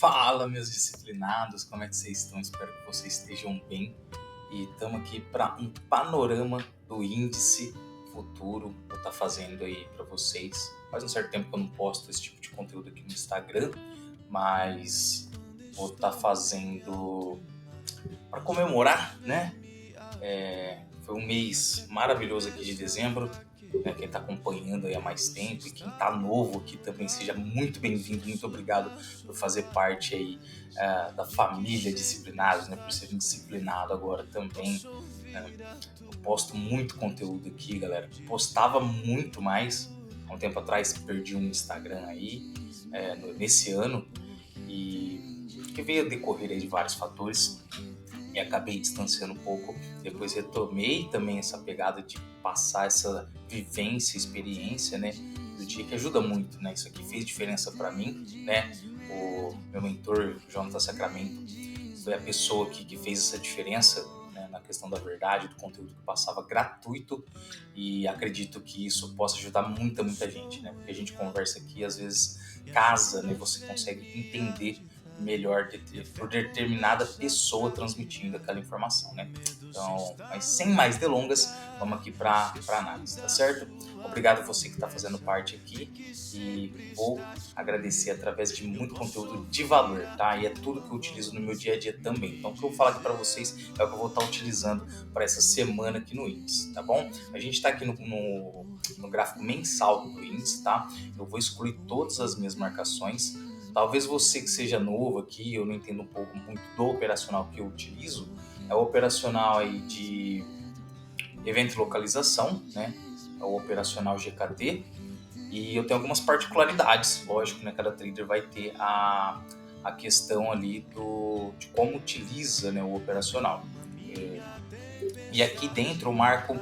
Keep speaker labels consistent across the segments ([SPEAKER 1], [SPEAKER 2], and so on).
[SPEAKER 1] Fala, meus disciplinados, como é que vocês estão? Espero que vocês estejam bem. E estamos aqui para um panorama do índice futuro. Vou estar fazendo aí para vocês. Faz um certo tempo que eu não posto esse tipo de conteúdo aqui no Instagram, mas vou estar fazendo para comemorar, né? Foi um mês maravilhoso aqui de dezembro. Né, quem está acompanhando aí há mais tempo e quem está novo aqui também, seja muito bem-vindo, muito obrigado por fazer parte aí da família Disciplinados, né, por ser disciplinado agora também. Eu posto muito conteúdo aqui, galera. Postava muito mais. Há um tempo atrás perdi um Instagram aí, nesse ano, e que veio a decorrer aí de vários fatores e acabei distanciando um pouco. Depois retomei também essa pegada de passar essa vivência, experiência, né, do dia, que ajuda muito, né? Isso aqui fez diferença para mim, né? O meu mentor, Jonathan Sacramento, foi a pessoa que fez essa diferença, né, na questão da verdade, do conteúdo que passava gratuito, e acredito que isso possa ajudar muita gente, né? Porque a gente conversa aqui, às vezes casa, né? Você consegue entender melhor por determinada pessoa transmitindo aquela informação, né? Então, mas sem mais delongas, vamos aqui para análise, tá certo? Obrigado a você que está fazendo parte aqui e vou agradecer através de muito conteúdo de valor, tá? E é tudo que eu utilizo no meu dia a dia também. Então, o que eu falo aqui para vocês é o que eu vou estar utilizando para essa semana aqui no índice, tá bom? A gente está aqui no gráfico mensal do índice, tá? Eu vou excluir todas as minhas marcações. Talvez você que seja novo aqui, eu não entendo um pouco muito do operacional que eu utilizo, é o operacional aí de evento e localização, né? É o operacional GKT, e eu tenho algumas particularidades, lógico, né? Cada trader vai ter a questão ali de como utiliza, né, o operacional. E aqui dentro eu marco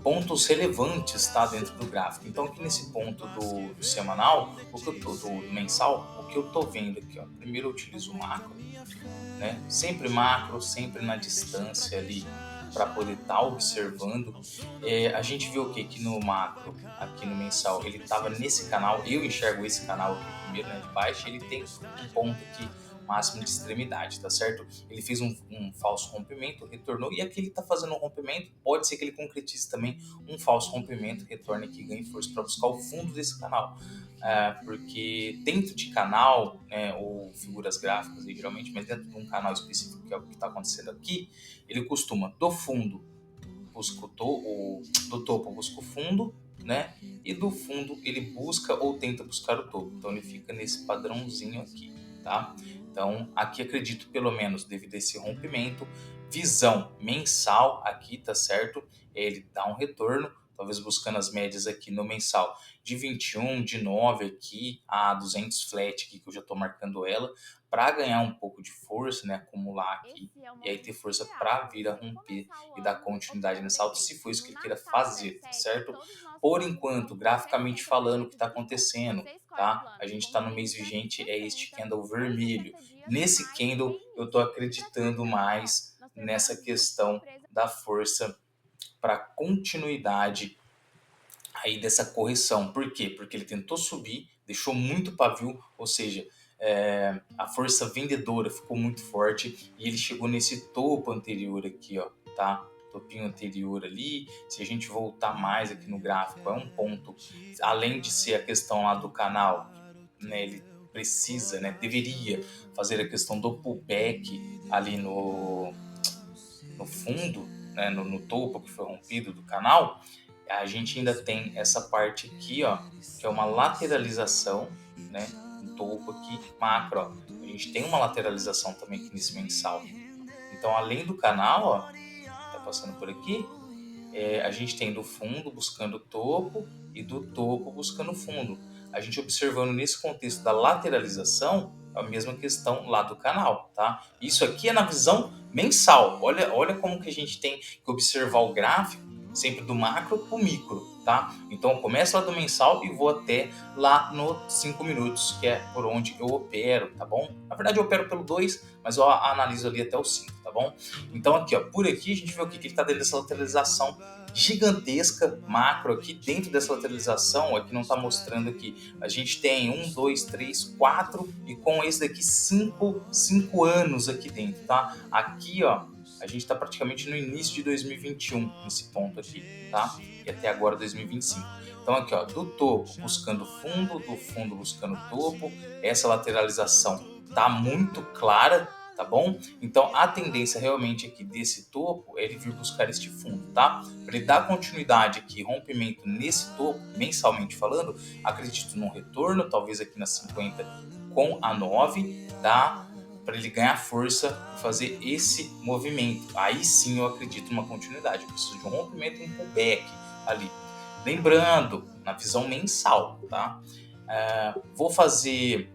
[SPEAKER 1] pontos relevantes, tá, dentro do gráfico. Então aqui nesse ponto do semanal, do mensal, o que eu tô vendo aqui, ó, primeiro eu utilizo o macro, né, sempre macro, sempre na distância ali, para poder estar observando. A gente viu o que no macro, aqui no mensal, ele estava nesse canal, eu enxergo esse canal aqui primeiro, né, de baixo, ele tem um ponto aqui máximo de extremidade, tá certo? Ele fez um falso rompimento, retornou, e aqui ele está fazendo um rompimento, pode ser que ele concretize também um falso rompimento, retorne aqui, ganhe força para buscar o fundo desse canal. Porque dentro de canal, né, ou figuras gráficas aí, geralmente, mas dentro de um canal específico, que é o que está acontecendo aqui, ele costuma do fundo busca do topo busca o fundo, né? E do fundo ele busca ou tenta buscar o topo. Então ele fica nesse padrãozinho aqui, tá? Então aqui acredito, pelo menos devido a esse rompimento, visão mensal aqui, tá certo? Ele dá um retorno, talvez buscando as médias aqui no mensal de 21, de 9 aqui a 200 flat aqui, que eu já estou marcando ela, para ganhar um pouco de força, né, acumular aqui,
[SPEAKER 2] Esse é o
[SPEAKER 1] e aí ter
[SPEAKER 2] momento
[SPEAKER 1] força
[SPEAKER 2] ideal
[SPEAKER 1] para
[SPEAKER 2] para
[SPEAKER 1] vir a
[SPEAKER 2] você
[SPEAKER 1] romper
[SPEAKER 2] começar o
[SPEAKER 1] e dar
[SPEAKER 2] ano
[SPEAKER 1] continuidade nessa alta, se
[SPEAKER 2] oferecendo.
[SPEAKER 1] for isso que
[SPEAKER 2] No
[SPEAKER 1] ele queira
[SPEAKER 2] Natal
[SPEAKER 1] fazer, tá
[SPEAKER 2] 07,
[SPEAKER 1] certo?
[SPEAKER 2] todos os nossos
[SPEAKER 1] Por
[SPEAKER 2] planos
[SPEAKER 1] enquanto,
[SPEAKER 2] estão com
[SPEAKER 1] graficamente
[SPEAKER 2] 50%
[SPEAKER 1] falando, o que
[SPEAKER 2] de
[SPEAKER 1] está
[SPEAKER 2] desconto.
[SPEAKER 1] acontecendo,
[SPEAKER 2] Você escolhe o
[SPEAKER 1] tá? A
[SPEAKER 2] plano
[SPEAKER 1] gente
[SPEAKER 2] com
[SPEAKER 1] está no mês
[SPEAKER 2] 30,
[SPEAKER 1] vigente, é este
[SPEAKER 2] 60
[SPEAKER 1] candle
[SPEAKER 2] ou
[SPEAKER 1] vermelho.
[SPEAKER 2] 60 dias ou
[SPEAKER 1] Nesse
[SPEAKER 2] mais
[SPEAKER 1] candle,
[SPEAKER 2] sem
[SPEAKER 1] eu estou
[SPEAKER 2] juros. E para
[SPEAKER 1] acreditando
[SPEAKER 2] finalizar, ó,
[SPEAKER 1] mais
[SPEAKER 2] nós
[SPEAKER 1] nessa
[SPEAKER 2] preparamos uma
[SPEAKER 1] questão
[SPEAKER 2] surpresa.
[SPEAKER 1] da força para continuidade aí dessa correção. Por quê? Porque ele tentou subir, deixou muito pavio, ou seja, a força vendedora ficou muito forte e ele chegou nesse topo anterior aqui, ó, tá? Topinho anterior ali. Se a gente voltar mais aqui no gráfico, é um ponto, além de ser a questão lá do canal, né, ele precisa, né, deveria fazer a questão do pullback ali no fundo, né, no topo que foi rompido do canal. A gente ainda tem essa parte aqui, ó, que é uma lateralização, né, no topo aqui, macro, ó. A gente tem uma lateralização também aqui nesse mensal. Então, além do canal, ó, tá passando por aqui, a gente tem do fundo buscando o topo e do topo buscando o fundo. A gente observando nesse contexto da lateralização, é a mesma questão lá do canal, tá? Isso aqui é na visão mensal. Olha como que a gente tem que observar o gráfico sempre do macro para o micro, tá? Então eu começo lá do mensal e vou até lá no 5 minutos, que é por onde eu opero, tá bom? Na verdade eu opero pelo 2, mas eu analiso ali até o 5, tá bom? Então aqui, ó, por aqui a gente vê o que ele está dentro dessa lateralização gigantesca macro aqui dentro dessa lateralização, aqui não está mostrando aqui, a gente tem 1, 2, 3, 4 e com esse daqui 5 anos aqui dentro, tá? Aqui, ó, a gente está praticamente no início de 2021 nesse ponto aqui, tá? E até agora 2025. Então aqui, ó, do topo buscando fundo, do fundo buscando topo, essa lateralização tá muito clara, tá bom? Então a tendência realmente aqui desse topo é ele vir buscar este fundo, tá? Para ele dar continuidade aqui, rompimento nesse topo, mensalmente falando, acredito num retorno, talvez aqui na 50 com a 9, tá? Para ele ganhar força e fazer esse movimento. Aí sim eu acredito numa continuidade. Eu preciso de um rompimento e um pullback ali. Lembrando, na visão mensal, tá? Vou fazer...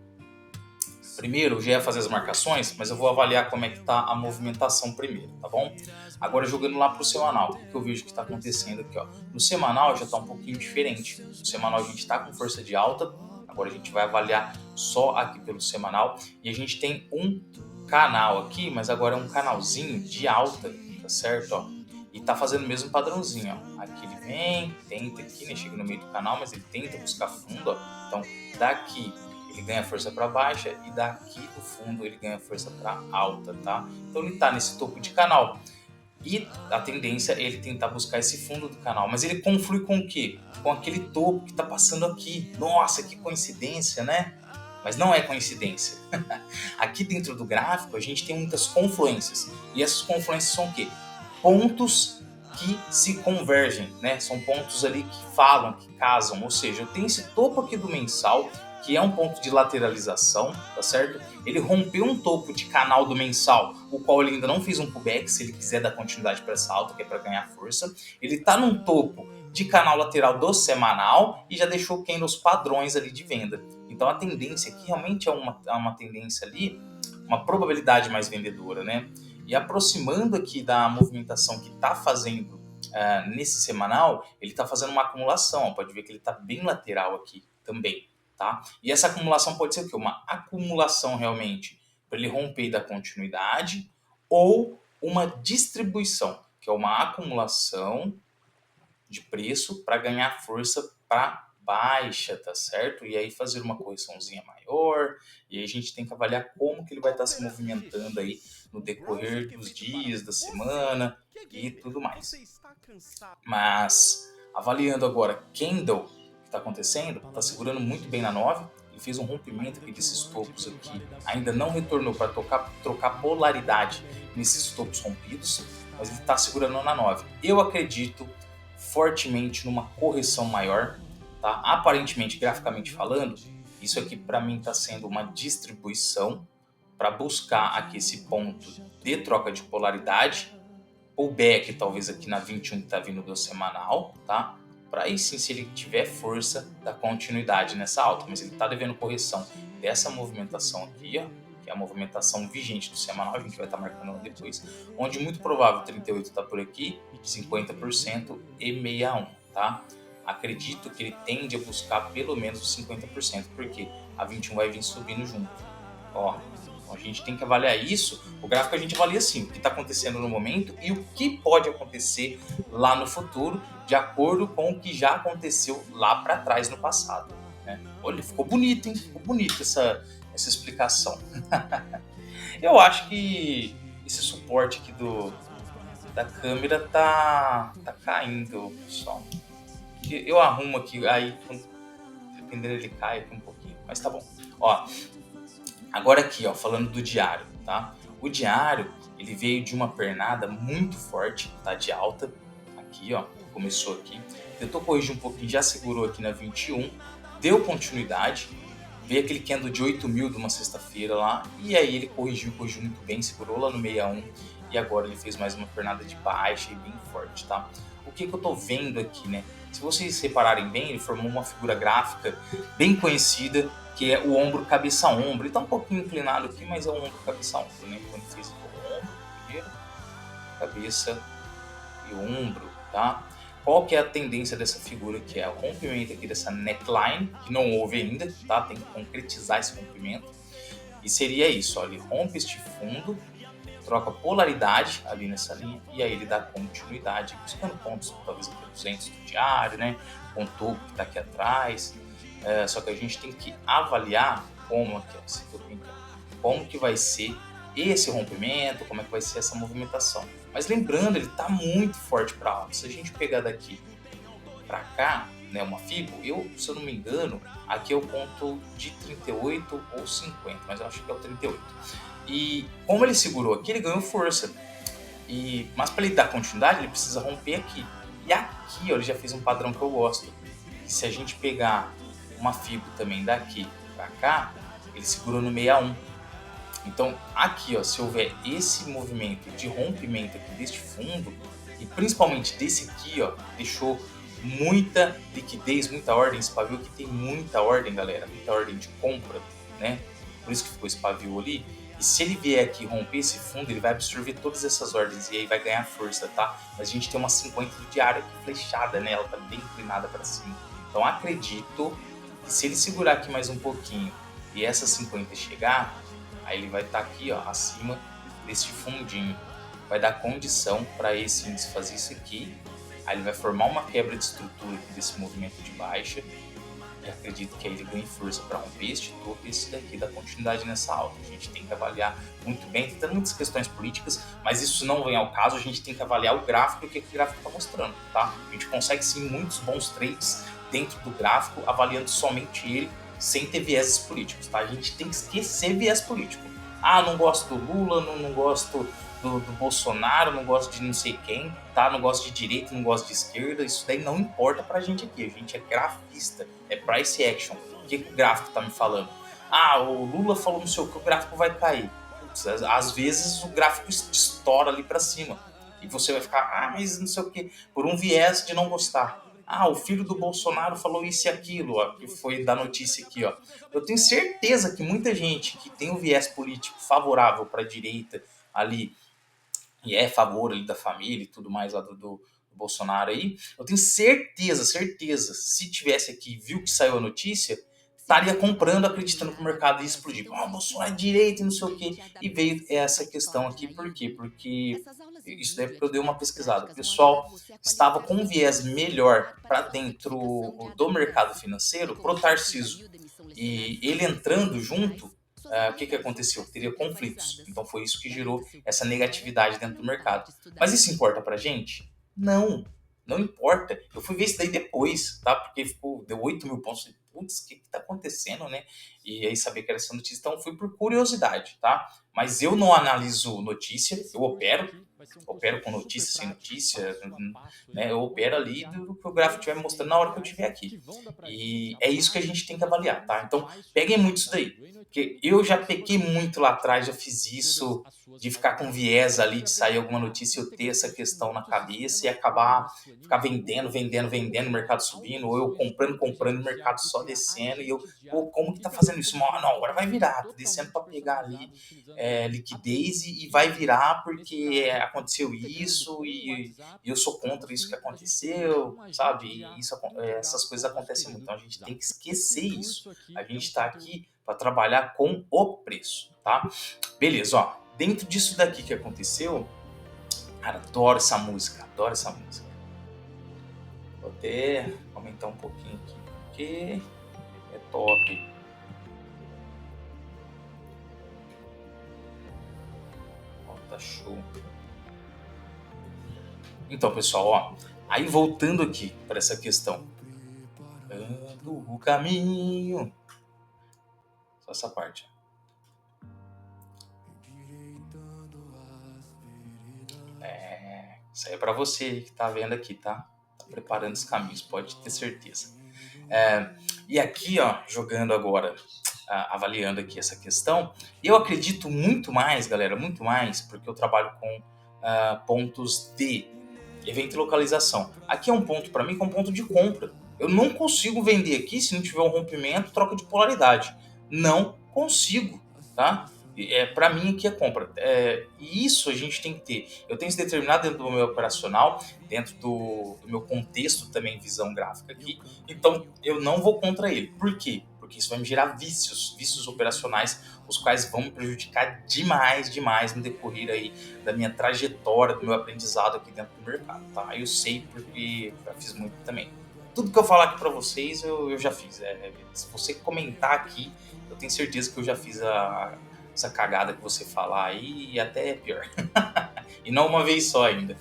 [SPEAKER 1] Primeiro, eu já ia fazer as marcações, mas eu vou avaliar como é que está a movimentação primeiro, tá bom? Agora, jogando lá para o semanal, o que eu vejo que está acontecendo aqui, ó. No semanal já está um pouquinho diferente. No semanal a gente está com força de alta, agora a gente vai avaliar só aqui pelo semanal. E a gente tem um canal aqui, mas agora é um canalzinho de alta, tá certo? Ó. E tá fazendo o mesmo padrãozinho, ó. Aqui ele vem, tenta aqui, né? Chega no meio do canal, mas ele tenta buscar fundo, ó. Então, daqui ele ganha força para baixa e daqui do fundo ele ganha força para alta, tá? Então ele tá nesse topo de canal. E a tendência é ele tentar buscar esse fundo do canal. Mas ele conflui com o quê? Com aquele topo que está passando aqui. Nossa, que coincidência, né? Mas não é coincidência. Aqui dentro do gráfico a gente tem muitas confluências. E essas confluências são o quê? Pontos que se convergem, né? São pontos ali que falam, que casam. Ou seja, eu tenho esse topo aqui do mensal, que é um ponto de lateralização, tá certo? Ele rompeu um topo de canal do mensal, o qual ele ainda não fez um pullback, se ele quiser dar continuidade para essa alta, que é para ganhar força. Ele está num topo de canal lateral do semanal e já deixou candles padrões ali de venda. Então a tendência aqui realmente é uma tendência ali, uma probabilidade mais vendedora, né? E aproximando aqui da movimentação que está fazendo nesse semanal, ele está fazendo uma acumulação, pode ver que ele está bem lateral aqui também. Tá? E essa acumulação pode ser o quê? Uma acumulação realmente para ele romper da continuidade ou uma distribuição, que é uma acumulação de preço para ganhar força para baixa, tá certo? E aí fazer uma correçãozinha maior, e aí a gente tem que avaliar como que ele vai estar se movimentando aí no decorrer dos dias, da semana e tudo mais. Mas avaliando agora candle, está acontecendo, está segurando muito bem na 9, ele fez um rompimento aqui desses topos aqui, ainda não retornou para trocar polaridade nesses topos rompidos, mas ele está segurando na 9. Eu acredito fortemente numa correção maior, tá? Aparentemente, graficamente falando, isso aqui para mim está sendo uma distribuição para buscar aqui esse ponto de troca de polaridade, pullback talvez aqui na 21 que está vindo do semanal, tá? Para aí sim, se ele tiver força, da continuidade nessa alta, mas ele está devendo correção dessa movimentação aqui, ó, que é a movimentação vigente do semanal, a gente vai estar marcando depois, onde muito provável 38 está por aqui, 50% e 61, tá? Acredito que ele tende a buscar pelo menos os 50%, porque a 21 vai vir subindo junto, ó. A gente tem que avaliar isso, o gráfico a gente avalia assim, o que está acontecendo no momento e o que pode acontecer lá no futuro, de acordo com o que já aconteceu lá para trás no passado. Né? Olha, ficou bonito, hein? Ficou bonito essa explicação. Eu acho que esse suporte aqui da câmera tá caindo, pessoal. Eu arrumo aqui, aí dependendo ele cai aqui um pouquinho, mas tá bom. Ó, agora aqui, ó, falando do diário, tá? O diário, ele veio de uma pernada muito forte, tá? De alta, aqui, ó, começou aqui. Tentou corrigir um pouquinho, já segurou aqui na 21, deu continuidade, veio aquele candle de 8 mil de uma sexta-feira lá, e aí ele corrigiu muito bem, segurou lá no 61, e agora ele fez mais uma pernada de baixa e bem forte, tá? O que eu tô vendo aqui, né? Se vocês repararem bem, ele formou uma figura gráfica bem conhecida, que é o ombro cabeça-ombro. Ele está um pouquinho inclinado aqui, mas é o ombro cabeça-ombro, né? Então ele fez o ombro primeiro, cabeça e ombro, tá? Qual que é a tendência dessa figura, que é o rompimento aqui dessa neckline, que não houve ainda, tá? Tem que concretizar esse rompimento. E seria isso, ó, ele rompe este fundo, troca polaridade ali nessa linha e aí ele dá continuidade, buscando pontos, talvez aqui 200 do diário, né? Com o topo que está aqui atrás. Só que a gente tem que avaliar como aqui, como que vai ser esse rompimento, como é que vai ser essa movimentação. Mas lembrando, ele está muito forte para alta. Se a gente pegar daqui para cá, né, uma FIBO, se eu não me engano, aqui é o ponto de 38 ou 50, mas eu acho que é o 38. E como ele segurou aqui, ele ganhou força. Mas para ele dar continuidade, ele precisa romper aqui. E aqui, ó, ele já fez um padrão que eu gosto. E se a gente pegar uma FIBO também daqui para cá, ele segurou no 61. Então aqui, ó, se houver esse movimento de rompimento aqui deste fundo, e principalmente desse aqui, ó, deixou muita liquidez, muita ordem. Esse pavio aqui tem muita ordem, galera, muita ordem de compra, né? Por isso que ficou esse pavio ali. E se ele vier aqui romper esse fundo, ele vai absorver todas essas ordens e aí vai ganhar força, tá? Mas a gente tem uma 50 do diário aqui flechada, né? Ela tá bem inclinada para cima. Então acredito que se ele segurar aqui mais um pouquinho e essa 50 chegar, aí ele vai estar aqui, ó, acima desse fundinho. Vai dar condição para esse índice fazer isso aqui. Aí ele vai formar uma quebra de estrutura aqui desse movimento de baixa. E acredito que aí ele ganhe força para romper este topo e esse daqui dar continuidade nessa alta. A gente tem que avaliar muito bem, tem muitas questões políticas, mas isso não vem ao caso. A gente tem que avaliar o gráfico e o que o gráfico está mostrando, tá? A gente consegue sim muitos bons trades dentro do gráfico, avaliando somente ele, sem ter vieses políticos, tá? A gente tem que esquecer viés político. Ah, não gosto do Lula, não gosto do Bolsonaro, não gosto de não sei quem, tá? Não gosto de direita, não gosto de esquerda, isso daí não importa pra gente aqui, a gente é grafista, é price action. O que o gráfico tá me falando? Ah, o Lula falou não sei o que, o gráfico vai cair. Putz, às vezes o gráfico estoura ali pra cima, e você vai ficar, mas não sei o que, por um viés de não gostar. Ah, o filho do Bolsonaro falou isso e aquilo, ó, que foi da notícia aqui, ó. Eu tenho certeza que muita gente que tem um viés político favorável para a direita ali, e é a favor ali da família e tudo mais lá do Bolsonaro aí, eu tenho certeza, se tivesse aqui, viu que saiu a notícia, estaria comprando, acreditando que o mercado ia explodir. Ah, Bolsonaro é direita e não sei o quê. E veio essa questão aqui, por quê? Porque isso daí porque eu dei uma pesquisada. O pessoal estava com um viés melhor para dentro do mercado financeiro pro Tarcísio. E ele entrando junto, o que aconteceu? Teria conflitos. Então foi isso que gerou essa negatividade dentro do mercado. Mas isso importa pra gente? Não, não importa. Eu fui ver isso daí depois, tá? Porque deu 8 mil pontos. Putz, o que tá acontecendo, né? E aí saber que era essa notícia. Então fui por curiosidade, tá? Mas eu não analiso notícia, eu opero com notícia, sem notícia, né? Eu opero ali do que o gráfico estiver me mostrando na hora que eu estiver aqui. E é isso que a gente tem que avaliar, tá? Então, peguem muito isso daí. Porque eu já pequei muito lá atrás, já fiz isso, de ficar com viés ali, de sair alguma notícia e eu ter essa questão na cabeça e ficar vendendo, o mercado subindo, ou eu comprando, o mercado só descendo, e eu, pô, como que tá fazendo isso? Não, agora vai virar, tô descendo para pegar ali liquidez e vai virar porque aconteceu isso e eu sou contra isso que aconteceu, sabe? E essas coisas acontecem muito, então a gente tem que esquecer isso. A gente está aqui para trabalhar com o preço, tá? Beleza, ó. Dentro disso daqui que aconteceu, cara, adoro essa música. Vou até aumentar um pouquinho aqui, porque é top. Ó, tá show. Então, pessoal, ó. Aí voltando aqui para essa questão. Ando o caminho. Só essa parte. Isso aí é para você que tá vendo aqui, tá? Tá preparando os caminhos, pode ter certeza. E aqui, ó, jogando agora, avaliando aqui essa questão, eu acredito muito mais, galera, muito mais, porque eu trabalho com pontos de evento e localização. Aqui é um ponto para mim que é um ponto de compra. Eu não consigo vender aqui se não tiver um rompimento, troca de polaridade. Não consigo, tá? Para mim aqui é compra. E isso a gente tem que ter. Eu tenho isso determinado dentro do meu operacional, dentro do meu contexto também, visão gráfica aqui. Então eu não vou contra ele. Por quê? porque isso vai me gerar vícios operacionais, os quais vão me prejudicar demais no decorrer aí da minha trajetória, do meu aprendizado aqui dentro do mercado, tá? Eu sei porque já fiz muito também. Tudo que eu falar aqui para vocês, eu já fiz. Se você comentar aqui, eu tenho certeza que eu já fiz essa cagada que você falar aí, e até pior. E não uma vez só ainda.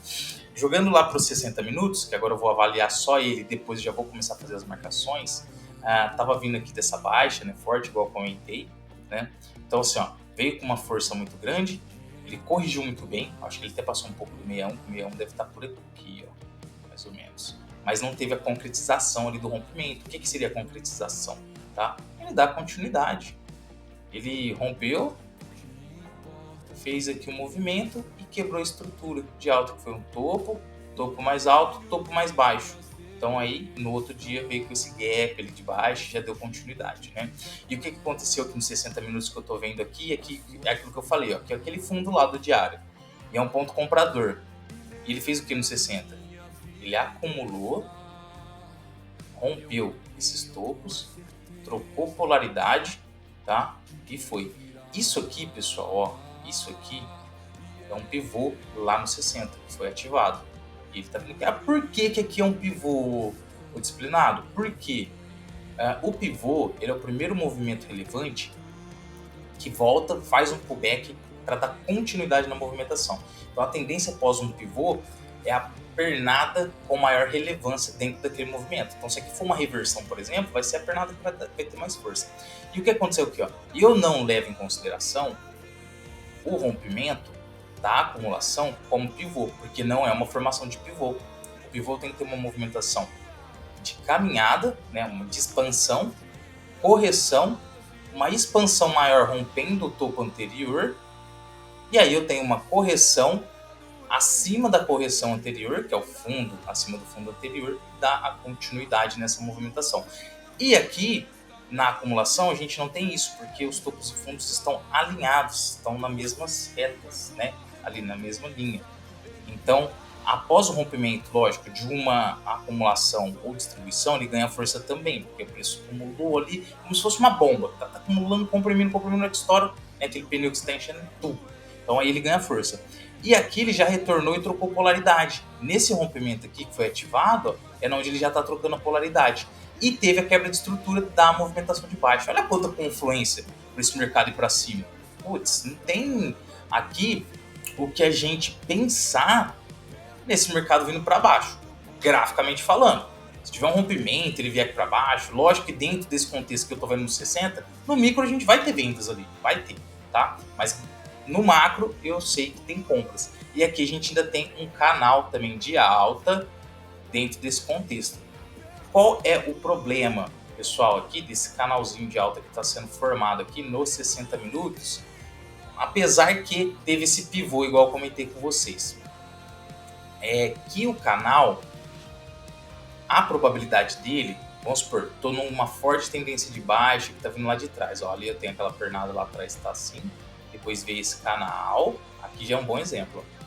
[SPEAKER 1] Jogando lá para os 60 minutos, que agora eu vou avaliar só ele, depois já vou começar a fazer as marcações. Tava vindo aqui dessa baixa, né, forte, igual eu comentei, né? Então assim, ó, veio com uma força muito grande, ele corrigiu muito bem, acho que ele até passou um pouco do 61, o 61 deve estar por aqui, ó, mais ou menos. Mas não teve a concretização ali do rompimento. O que seria a concretização? Tá? Ele dá continuidade. Ele rompeu, fez aqui um movimento e quebrou a estrutura de alta, que foi um topo mais alto, topo mais baixo. Então aí, no outro dia, veio com esse gap ali de baixo e já deu continuidade, né? E o que aconteceu aqui nos 60 minutos que eu tô vendo aqui é aquilo que eu falei, ó, que é aquele fundo lá do diário. E é um ponto comprador. E ele fez o que no 60? Ele acumulou, rompeu esses topos, trocou polaridade, tá? E foi. Isso aqui, pessoal, ó, isso aqui é um pivô lá no 60, que foi ativado. E ele tá vendo por que aqui é um pivô disciplinado? Porque o pivô, ele é o primeiro movimento relevante que volta, faz um pullback para dar continuidade na movimentação. Então a tendência após um pivô é a pernada com maior relevância dentro daquele movimento. Então se aqui for uma reversão, por exemplo, vai ser a pernada que vai ter mais força. E o que aconteceu aqui? Ó? Eu não levo em consideração o rompimento da acumulação como pivô, porque não é uma formação de pivô. O pivô tem que ter uma movimentação de caminhada, né, de expansão, correção, uma expansão maior rompendo o topo anterior, e aí eu tenho uma correção acima da correção anterior, que é o fundo, acima do fundo anterior, e dá a continuidade nessa movimentação. E aqui, na acumulação, a gente não tem isso, porque os topos e fundos estão alinhados, estão nas mesmas retas, né? Ali na mesma linha. Então, após o rompimento, lógico, de uma acumulação ou distribuição, ele ganha força também, porque o preço acumulou ali como se fosse uma bomba, tá acumulando, comprimindo, que estoura, né, aquele pneu que está enchendo tudo. Então aí ele ganha força. E aqui ele já retornou e trocou polaridade. Nesse rompimento aqui que foi ativado, ó, é onde ele já está trocando a polaridade. E teve a quebra de estrutura da movimentação de baixo. Olha quanta confluência para esse mercado ir para cima. Putz, não tem aqui o que a gente pensar nesse mercado vindo para baixo, graficamente falando. Se tiver um rompimento, ele vier aqui para baixo, lógico que dentro desse contexto que eu estou vendo no 60, no micro a gente vai ter vendas ali, vai ter, tá? Mas no macro eu sei que tem compras. E aqui a gente ainda tem um canal também de alta dentro desse contexto. Qual é o problema, pessoal, aqui desse canalzinho de alta que está sendo formado aqui nos 60 minutos? Apesar que teve esse pivô, igual eu comentei com vocês, é que o canal, a probabilidade dele, vamos supor, estou numa forte tendência de baixa que está vindo lá de trás. Ó, ali eu tenho aquela pernada lá atrás, está assim. Depois veio esse canal, aqui já é um bom exemplo. Ó,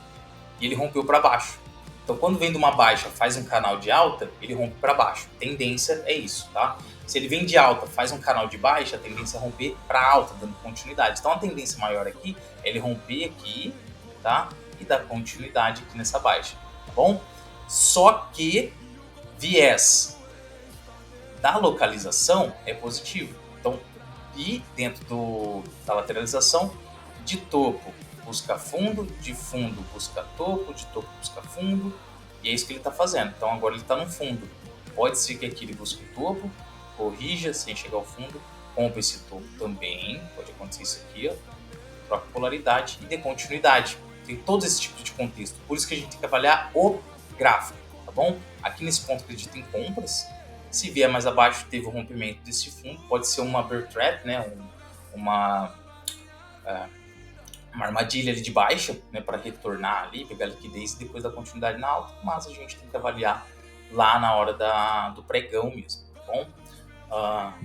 [SPEAKER 1] e ele rompeu para baixo. Então, quando vem de uma baixa, faz um canal de alta, ele rompe para baixo. Tendência é isso, tá? Se ele vem de alta, faz um canal de baixa, a tendência é romper para alta, dando continuidade. Então, a tendência maior aqui é ele romper aqui, tá? E dar continuidade aqui nessa baixa, tá bom? Só que viés da localização é positivo. Então, e dentro da lateralização, de topo busca fundo, de fundo busca topo, de topo busca fundo, e é isso que ele está fazendo. Então agora ele está no fundo. Pode ser que aqui ele busque o topo, corrija sem chegar ao fundo, compra esse topo também, pode acontecer isso aqui, ó, troca polaridade e dê continuidade. Tem todos esses tipos de contexto, por isso que a gente tem que avaliar o gráfico, tá bom? Aqui nesse ponto acredito em compras. Se vier mais abaixo, teve o rompimento desse fundo, pode ser uma bear trap, né? Uma armadilha ali de baixa, né? Para retornar ali, pegar liquidez e depois dar continuidade na alta, mas a gente tem que avaliar lá na hora do pregão mesmo, tá bom?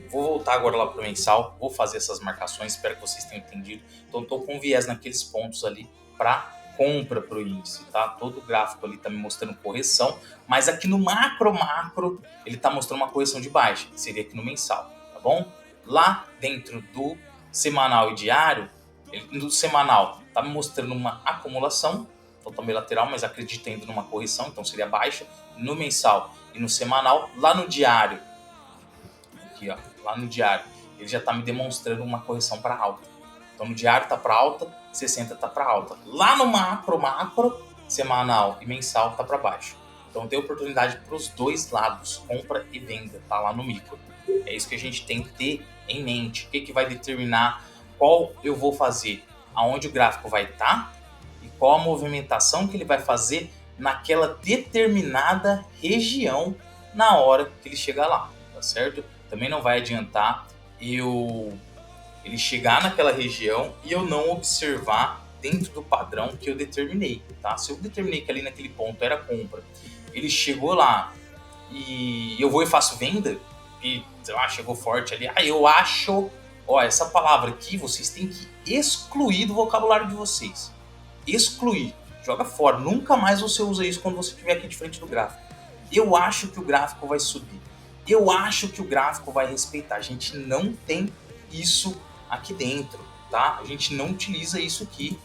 [SPEAKER 1] Vou voltar agora lá para o mensal, vou fazer essas marcações, espero que vocês tenham entendido. Então estou com viés naqueles pontos ali para compra para o índice, tá? Todo o gráfico ali está me mostrando correção, mas aqui no macro ele está mostrando uma correção de baixa, que seria aqui no mensal, tá bom? Lá dentro do semanal e diário, no semanal está me mostrando uma acumulação, então também lateral, mas acredito ainda numa correção, então seria baixa. No mensal e no semanal, lá no diário, aqui ó, lá no diário, ele já está me demonstrando uma correção para alta. Então no diário está para alta, 60 está para alta. Lá no macro, semanal e mensal está para baixo. Então tem oportunidade para os dois lados, compra e venda, tá lá no micro. É isso que a gente tem que ter em mente. O que vai determinar qual eu vou fazer, aonde o gráfico vai estar e qual a movimentação que ele vai fazer naquela determinada região na hora que ele chegar lá, tá certo? Também não vai adiantar ele chegar naquela região e eu não observar dentro do padrão que eu determinei, tá? Se eu determinei que ali naquele ponto era compra, ele chegou lá e eu vou e faço venda, e sei lá, chegou forte ali, eu acho, essa palavra aqui vocês têm que excluir do vocabulário de vocês. Excluir, joga fora, nunca mais você usa isso quando você estiver aqui de frente do gráfico. Eu acho que o gráfico vai subir. Eu acho que o gráfico vai respeitar. A gente não tem isso aqui dentro, tá? A gente não utiliza isso aqui.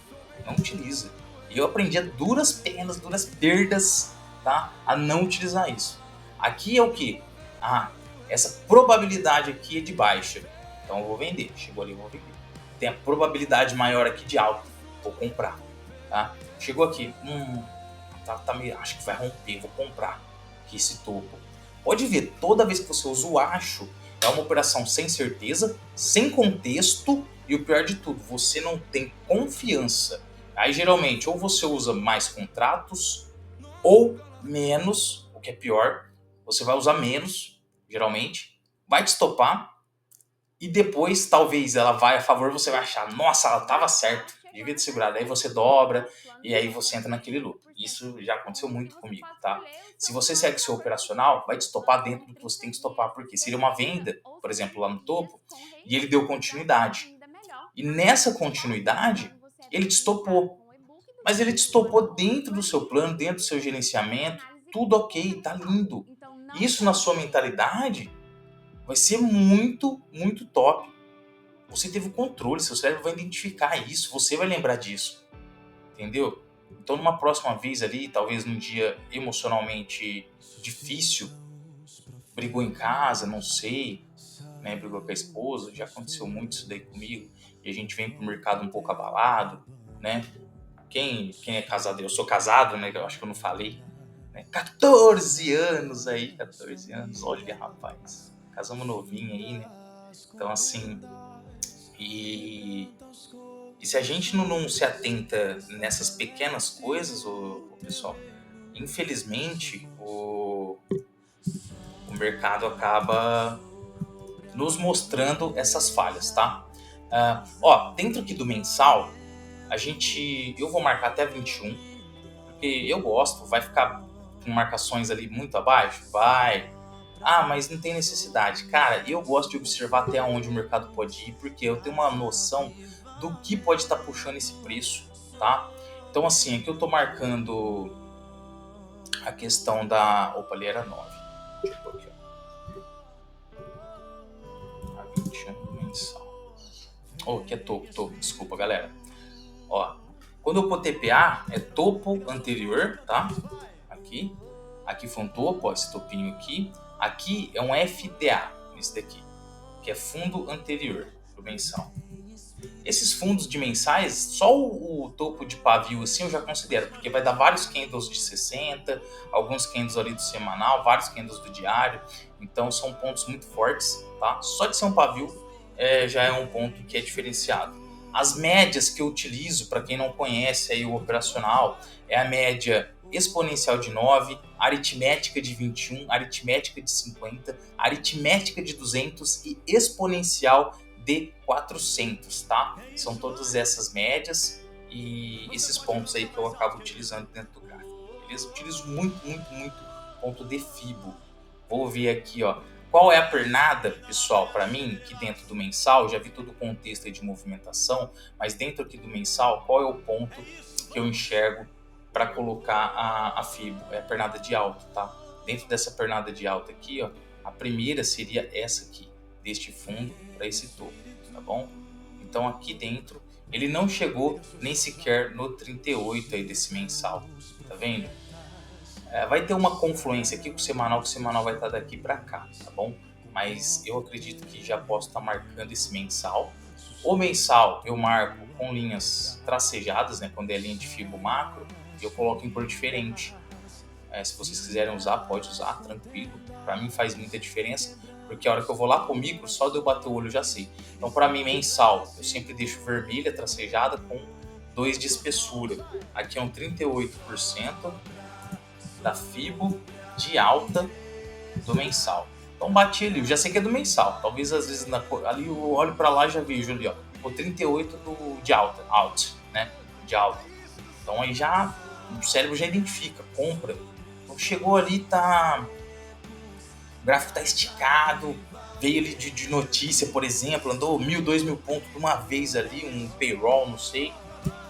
[SPEAKER 1] Não utiliza. E eu aprendi a duras penas, duras perdas, tá? A não utilizar isso. Aqui é o que? Essa probabilidade aqui é de baixa. Então eu vou vender. Chegou ali, eu vou vender. Tem a probabilidade maior aqui de alta. Vou comprar. Tá? Chegou aqui. Acho que vai romper. Vou comprar aqui esse topo. Pode ver, toda vez que você usa o acho, é uma operação sem certeza, sem contexto e o pior de tudo, você não tem confiança. Aí geralmente ou você usa mais contratos ou menos, o que é pior, você vai usar menos, geralmente, vai te estopar e depois talvez ela vai a favor, você vai achar, nossa, ela estava certa, devia ter segurado. Aí você dobra e aí você entra naquele loop. Isso já aconteceu muito comigo, tá? Se você segue seu operacional, vai te estopar dentro do que você tem que estopar, porque seria uma venda, por exemplo, lá no topo, e ele deu continuidade. E nessa continuidade, ele te estopou. Mas ele te estopou dentro do seu plano, dentro do seu gerenciamento, tudo ok, tá lindo. Isso na sua mentalidade vai ser muito, muito top. Você teve o controle, seu cérebro vai identificar isso, você vai lembrar disso, entendeu? Então numa próxima vez ali, talvez num dia emocionalmente difícil, brigou em casa, não sei, né, brigou com a esposa, já aconteceu muito isso daí comigo, e a gente vem pro mercado um pouco abalado, né? Quem é casado, eu sou casado, né, eu acho que eu não falei, né? 14 anos aí, 14 anos, olha rapaz, casamos novinho aí, né? Então assim, e se a gente não se atenta nessas pequenas coisas, o pessoal, infelizmente o mercado acaba nos mostrando essas falhas, tá? Dentro aqui do mensal, eu vou marcar até 21, porque eu gosto, vai ficar com marcações ali muito abaixo? Vai. Mas não tem necessidade. Cara, eu gosto de observar até onde o mercado pode ir, porque eu tenho uma noção do que pode estar puxando esse preço, tá? Então, assim, aqui eu tô marcando a questão da... Opa, ali era 9. Deixa eu pôr aqui, ó. A 21 mensal. Aqui é topo. Desculpa, galera. Quando eu pôr TPA, é topo anterior, tá? Aqui foi um topo, esse topinho aqui. Aqui é um FDA, esse daqui, que é fundo anterior do mensal. Esses fundos de mensais, só o topo de pavio assim eu já considero, porque vai dar vários candles de 60, alguns candles ali do semanal, vários candles do diário, então são pontos muito fortes, tá? Só de ser um pavio já é um ponto que é diferenciado. As médias que eu utilizo, para quem não conhece aí o operacional, é a média exponencial de 9, aritmética de 21, aritmética de 50, aritmética de 200 e exponencial de 400, tá? São todas essas médias e esses pontos aí que eu acabo utilizando dentro do gráfico, beleza? Eu utilizo muito ponto de Fibo. Vou ver aqui, qual é a pernada, pessoal, para mim, que dentro do mensal, eu já vi todo o contexto aí de movimentação, mas dentro aqui do mensal, qual é o ponto que eu enxergo para colocar a Fibo? É a pernada de alta, tá? Dentro dessa pernada de alta aqui, a primeira seria essa aqui, deste fundo para esse topo, tá bom? Então aqui dentro ele não chegou nem sequer no 38 aí desse mensal, tá vendo? Vai ter uma confluência aqui com o semanal vai estar daqui para cá, tá bom? Mas eu acredito que já posso estar marcando esse mensal. O mensal eu marco com linhas tracejadas, né? Quando é linha de Fibo macro, eu coloco em cor diferente. Se vocês quiserem usar, pode usar, tranquilo. Para mim faz muita diferença, porque a hora que eu vou lá pro micro, só de eu bater o olho eu já sei. Então para mim mensal, eu sempre deixo vermelha tracejada com 2 de espessura. Aqui é um 38% da Fibo de alta do mensal. Então bati ali, eu já sei que é do mensal. Talvez às vezes ali eu olho para lá e já vejo ali, ó, o 38 de alta, né? De alta. Então aí já o cérebro já identifica, compra. Então chegou ali, tá, o gráfico tá esticado, veio ali de notícia, por exemplo, andou 1.000, 2.000 pontos de uma vez ali, um payroll, não sei,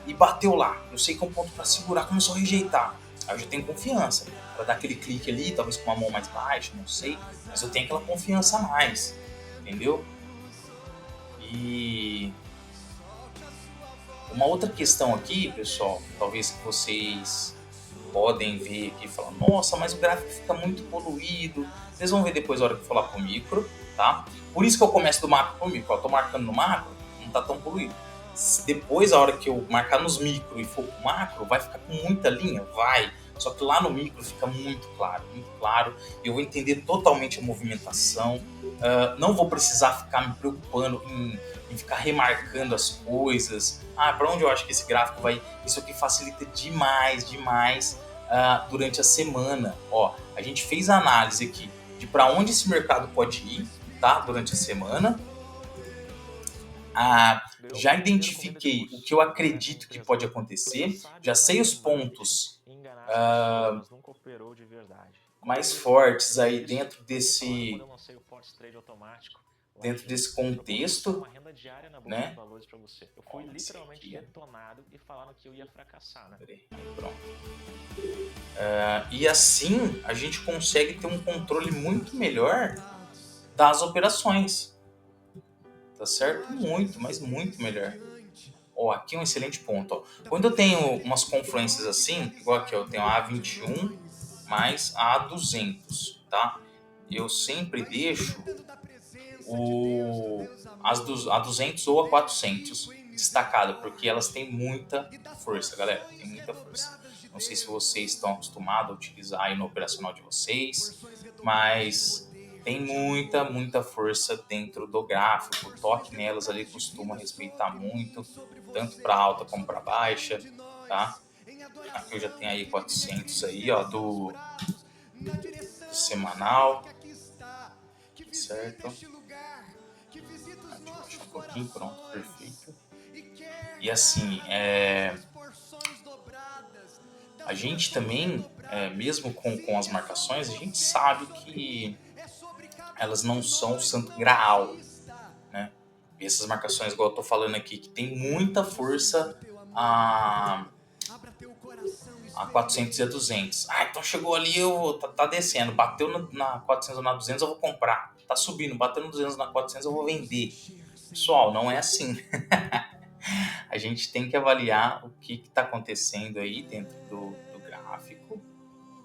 [SPEAKER 1] e bateu lá. Eu sei que é um ponto para segurar, começou a rejeitar. Aí eu já tenho confiança para dar aquele clique ali, talvez com uma mão mais baixa, não sei, mas eu tenho aquela confiança a mais, entendeu? E uma outra questão aqui, pessoal, talvez que vocês podem ver aqui e falar, nossa, mas o gráfico fica muito poluído. Vocês vão ver depois na hora que eu falar pro micro, tá? Por isso que eu começo do macro pro micro. Eu tô marcando no macro, não tá tão poluído. Depois, a hora que eu marcar nos micro e for pro macro, vai ficar com muita linha? Vai. Só que lá no micro fica muito claro, muito claro. Eu vou entender totalmente a movimentação. Não vou precisar ficar me preocupando em ficar remarcando as coisas. Para onde eu acho que esse gráfico vai? Isso aqui facilita demais, demais durante a semana. Ó, a gente fez a análise aqui de para onde esse mercado pode ir, tá? Durante a semana. Já identifiquei o que eu acredito que pode acontecer, já sei os pontos mais fortes aí dentro desse contexto, né?
[SPEAKER 2] Eu fui literalmente detonado e falando que eu ia fracassar, né?
[SPEAKER 1] Pronto. E assim a gente consegue ter um controle muito melhor das operações. Tá certo? Muito, mas muito melhor. Ó, aqui é um excelente ponto. Ó. Quando eu tenho umas confluências assim, igual aqui, ó, eu tenho a A21 mais a A200, tá? Eu sempre deixo a 200 ou a 400 destacada, porque elas têm muita força, galera. Tem muita força. Não sei se vocês estão acostumados a utilizar aí no operacional de vocês, mas tem muita, muita força dentro do gráfico. O toque nelas ali costuma respeitar muito, tanto para alta como para baixa, tá? Aqui eu já tenho aí 400 aí, ó, do semanal, certo? Deixa eu baixar um pouquinho, pronto, perfeito. E assim, a gente também, mesmo com as marcações, a gente sabe que elas não são o santo graal, né? E essas marcações, igual eu tô falando aqui, que tem muita força a 400 e a 200. Então chegou ali, tá descendo, bateu na 400 ou na 200, eu vou comprar. Tá subindo, bateu no 200 na 400, eu vou vender. Pessoal, não é assim. A gente tem que avaliar o que está acontecendo aí dentro do gráfico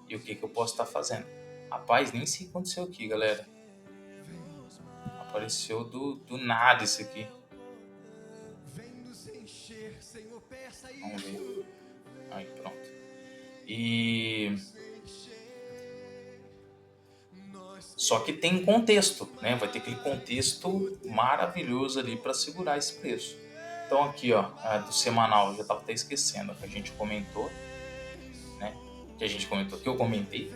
[SPEAKER 1] e o que eu posso estar fazendo. Rapaz, nem sei o que aconteceu aqui, galera. Apareceu do nada isso aqui. Vamos ver. Aí, pronto. Só que tem um contexto, né? Vai ter aquele contexto maravilhoso ali para segurar esse preço. Então aqui, ó, do semanal, eu já estava até esquecendo, que a gente comentou, né? Que eu comentei.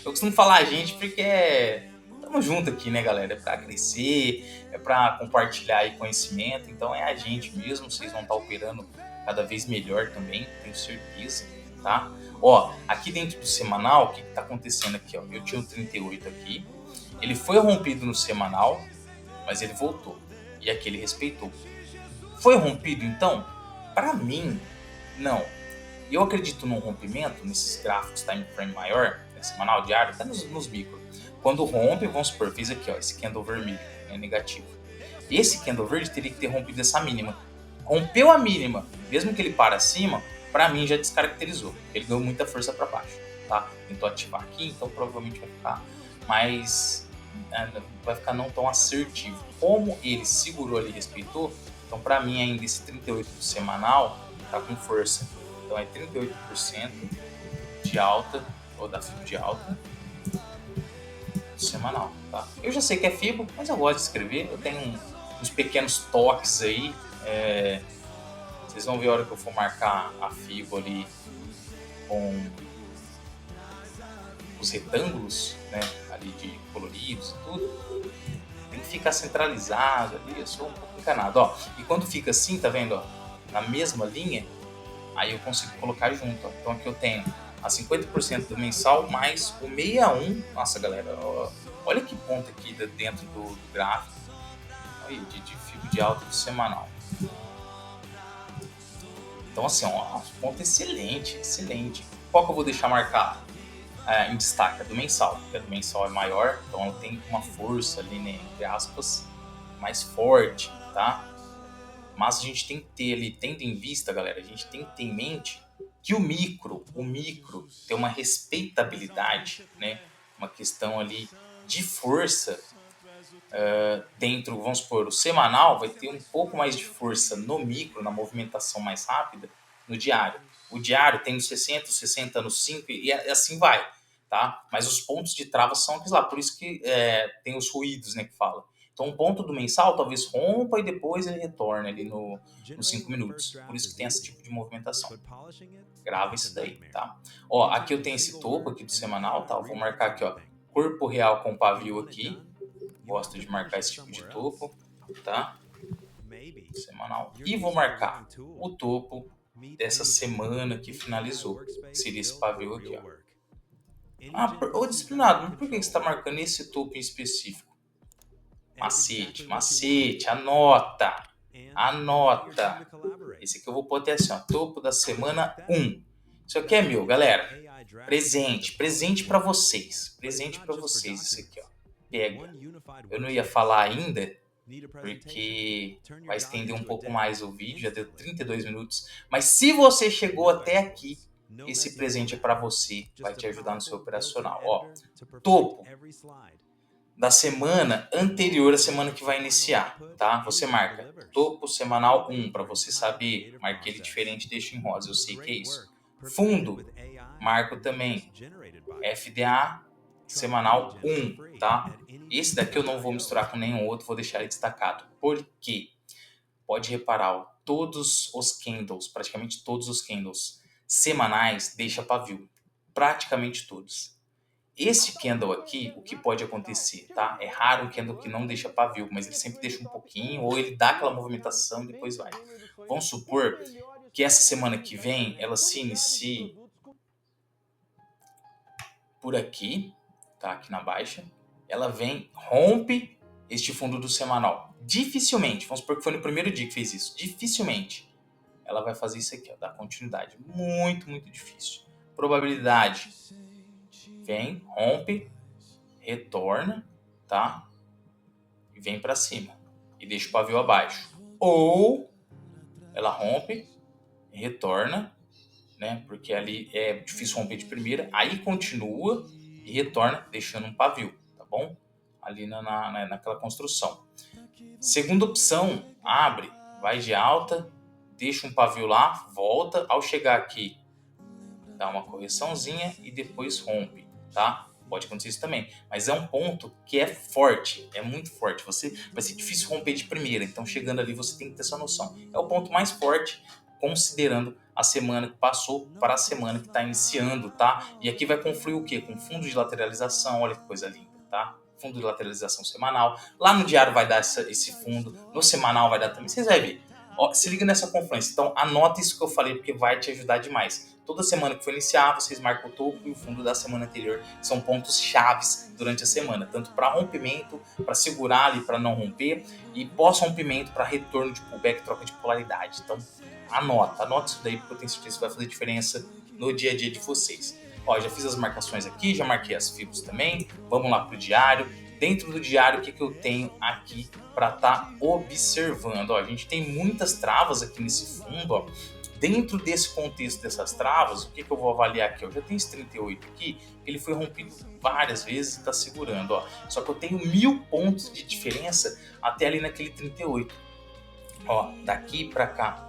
[SPEAKER 1] Eu costumo falar a gente porque estamos junto aqui, né, galera? É para crescer, é para compartilhar aí conhecimento, então é a gente mesmo, vocês vão estar operando cada vez melhor também, tenho certeza, tá? Ó, aqui dentro do semanal, o que está acontecendo aqui, ó? Eu tinha o 38 aqui, ele foi rompido no semanal, mas ele voltou, e aqui ele respeitou. Foi rompido, então? Para mim, não. Eu acredito num rompimento, nesses gráficos time frame maior, semanal, diário, até nos micro. Quando rompe, vamos supor, fiz aqui, ó, esse candle vermelho, é negativo. Esse candle verde teria que ter rompido essa mínima. Rompeu a mínima, mesmo que ele para acima, para mim já descaracterizou. Ele ganhou muita força para baixo, tá? Tentou ativar aqui, então provavelmente vai ficar mais... vai ficar não tão assertivo. Como ele segurou ali e respeitou, então para mim ainda esse 38 do semanal tá com força. Então é 38% de alta, ou da FIBO de alta, do semanal, tá? Eu já sei que é FIBO, mas eu gosto de escrever, eu tenho uns pequenos toques aí, vocês vão ver a hora que eu for marcar a FIBO ali com os retângulos, né, ali de coloridos e tudo, tem que ficar centralizado ali, eu sou um pouco encanado, ó. E quando fica assim, tá vendo, ó, na mesma linha, aí eu consigo colocar junto, ó. Então aqui eu tenho a 50% do mensal mais o 61, nossa galera, ó, olha que ponto aqui dentro do gráfico, aí, de FIBO de alta do semanal. Então assim, ó, ponto excelente, excelente. Qual que eu vou deixar marcado? Em destaque a do mensal, porque a do mensal é maior, então ela tem uma força ali, né, entre aspas, mais forte, tá? Mas a gente tem que ter ali, tendo em vista, galera, a gente tem que ter em mente que o micro tem uma respeitabilidade, né? Uma questão ali de força dentro, vamos supor, o semanal vai ter um pouco mais de força no micro, na movimentação mais rápida, no diário. O diário tem nos 60 nos 5 e assim vai, tá? Mas os pontos de trava são aqueles lá, por isso que tem os ruídos, né, que fala. Então, um ponto do mensal talvez rompa e depois ele retorna ali nos 5 minutos. Por isso que tem esse tipo de movimentação. Grava isso daí, tá? Ó, aqui eu tenho esse topo aqui do semanal, tá? Eu vou marcar aqui, ó, corpo real com pavio aqui. Gosto de marcar esse tipo de topo, tá? Semanal. E vou marcar o topo dessa semana que finalizou. Que seria esse pavio aqui, ó. Ô disciplinado, mas por que você está marcando esse topo em específico? Macete, anota. Esse aqui eu vou pôr até assim, ó, topo da semana 1. Isso aqui é meu, galera. Presente para vocês. Presente para vocês isso aqui, ó. Pega. Eu não ia falar ainda, porque vai estender um pouco mais o vídeo, já deu 32 minutos. Mas se você chegou até aqui, esse presente é para você, vai te ajudar no seu operacional. Ó, topo da semana anterior à semana que vai iniciar, tá? Você marca topo semanal 1, para você saber. Marquei ele diferente, deixa em rosa, eu sei que é isso. Fundo, marco também FDA semanal 1, tá? Esse daqui eu não vou misturar com nenhum outro, vou deixar ele destacado. Por quê? Pode reparar, ó, todos os candles, praticamente todos os candles semanais deixa pavio. Praticamente todos. Esse candle aqui, o que pode acontecer, tá? É raro um candle que não deixa pavio, mas ele sempre deixa um pouquinho, ou ele dá aquela movimentação e depois vai. Vamos supor que essa semana que vem, ela se inicie por aqui, tá? Aqui na baixa. Ela vem, rompe este fundo do semanal. Dificilmente, vamos supor que foi no primeiro dia que fez isso, dificilmente ela vai fazer isso aqui, ó, dar continuidade. Muito, muito difícil. Probabilidade, vem, rompe, retorna, tá? E vem para cima e deixa o pavio abaixo. Ou ela rompe, retorna, né? Porque ali é difícil romper de primeira, aí continua e retorna deixando um pavio, tá bom? Ali naquela construção. Segunda opção, abre, vai de alta, deixa um pavio lá, volta, ao chegar aqui, dá uma correçãozinha e depois rompe, tá? Pode acontecer isso também, mas é um ponto que é forte, é muito forte. Vai ser difícil romper de primeira, então chegando ali você tem que ter essa noção. É o ponto mais forte, considerando a semana que passou para a semana que está iniciando, tá? E aqui vai confluir o quê? Com fundo de lateralização, olha que coisa linda, tá? Fundo de lateralização semanal. Lá no diário vai dar esse fundo, no semanal vai dar também. Vocês vão ver. Ó, se liga nessa confluência. Então anota isso que eu falei, porque vai te ajudar demais. Toda semana que for iniciar, vocês marcam o topo e o fundo da semana anterior. São pontos chaves durante a semana, tanto para rompimento, para segurar ali, para não romper, e pós-rompimento para retorno de pullback, troca de polaridade. Então anota isso daí, porque eu tenho certeza que vai fazer diferença no dia a dia de vocês. Ó, já fiz as marcações aqui, já marquei as FIBOs também. Vamos lá pro diário. dentro do diário, o que eu tenho aqui para estar observando? Ó, a gente tem muitas travas aqui nesse fundo, ó. Dentro desse contexto dessas travas, o que eu vou avaliar aqui? Eu já tenho esse 38 aqui, ele foi rompido várias vezes e está segurando, ó. Só que eu tenho 1000 pontos de diferença até ali naquele 38. Ó, daqui para cá,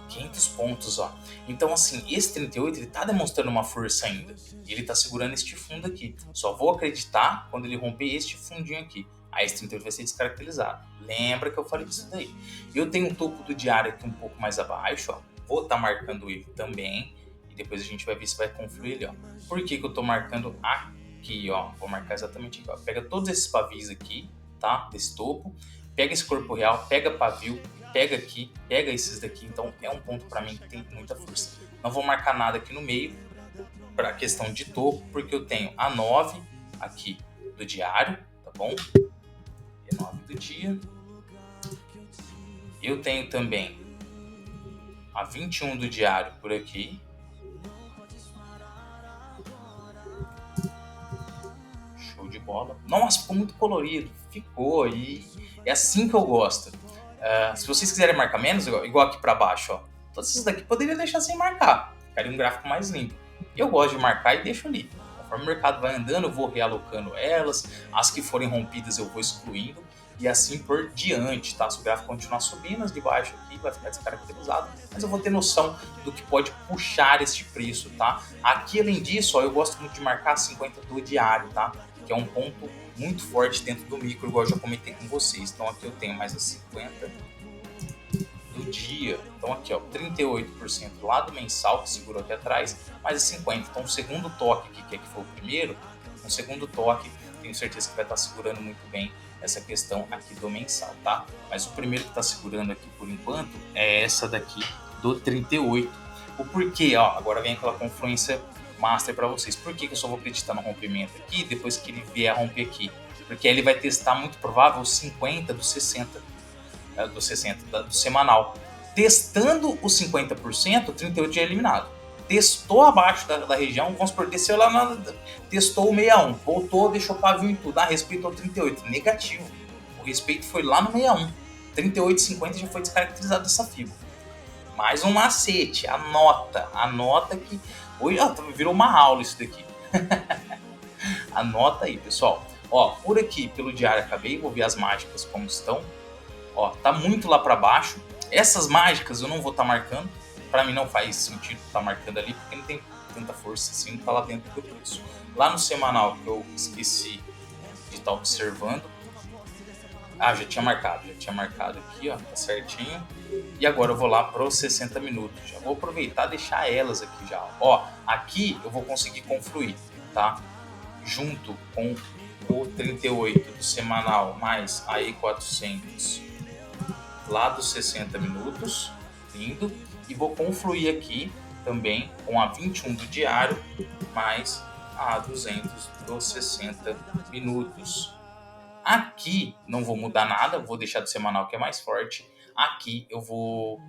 [SPEAKER 1] 500 pontos, ó. Então, assim, esse 38, ele tá demonstrando uma força ainda. E ele tá segurando este fundo aqui. Só vou acreditar quando ele romper este fundinho aqui. Aí esse 38 vai ser descaracterizado. Lembra que eu falei disso daí. Eu tenho um topo do diário aqui um pouco mais abaixo, ó. Vou estar marcando ele também. E depois a gente vai ver se vai confluir ele, ó. Por que eu tô marcando aqui, ó? Vou marcar exatamente aqui, ó. Pega todos esses pavios aqui, tá? Desse topo. Pega esse corpo real, pega pavio, pega aqui, pega esses daqui, então é um ponto para mim que tem muita força. Não vou marcar nada aqui no meio para questão de topo, porque eu tenho a 9 aqui do diário, tá bom? E 9 do dia. Eu tenho também a 21 do diário por aqui. Show de bola. Nossa, ficou muito colorido. Ficou e é assim que eu gosto. Se vocês quiserem marcar menos, igual aqui para baixo, ó, todos esses daqui poderia deixar sem marcar, ficaria um gráfico mais limpo. Eu gosto de marcar e deixo ali. Conforme o mercado vai andando, eu vou realocando elas, as que forem rompidas eu vou excluindo e assim por diante, tá? Se o gráfico continuar subindo, as de baixo aqui vai ficar descaracterizado, mas eu vou ter noção do que pode puxar este preço, tá? Aqui, além disso, ó, eu gosto muito de marcar 50 do diário, tá? Que é um ponto muito forte dentro do micro, igual eu já comentei com vocês. Então aqui eu tenho mais a 50 do dia. Então aqui, ó, 38% lá do mensal, que segurou aqui atrás, mais a 50. Então o segundo toque aqui, que aqui foi o primeiro, um segundo toque, tenho certeza que vai estar segurando muito bem essa questão aqui do mensal, tá? Mas o primeiro que está segurando aqui por enquanto é essa daqui do 38. O porquê, ó, agora vem aquela confluência master para vocês. Por que eu só vou acreditar no rompimento aqui depois que ele vier a romper aqui? Porque aí ele vai testar, muito provável, 50 do 60, do semanal. Testando os 50%, o 38 já é eliminado. Testou abaixo da região, vamos supor, desceu lá, testou o 61, voltou, deixou pavio em tudo, respeitou o 38, negativo. O respeito foi lá no 61. 38,50 já foi descaracterizado dessa fibra. Mais um macete, anota que... Hoje virou uma aula isso daqui. Anota aí, pessoal. Ó, por aqui, pelo diário, acabei, vou ver as mágicas como estão. Ó, tá muito lá para baixo. Essas mágicas eu não vou estar marcando. Para mim não faz sentido estar marcando ali, porque não tem tanta força assim, não tá lá dentro do preço. Lá no semanal, que eu esqueci de estar observando. Já tinha marcado aqui, ó, tá certinho. E agora eu vou lá para os 60 minutos. Já vou aproveitar e deixar elas aqui já. Ó, aqui eu vou conseguir confluir, tá? Junto com o 38 do semanal mais a E400 lá dos 60 minutos, lindo. E vou confluir aqui também com a 21 do diário mais a 200 dos 60 minutos. Aqui não vou mudar nada, vou deixar do semanal que é mais forte. Aqui eu vou...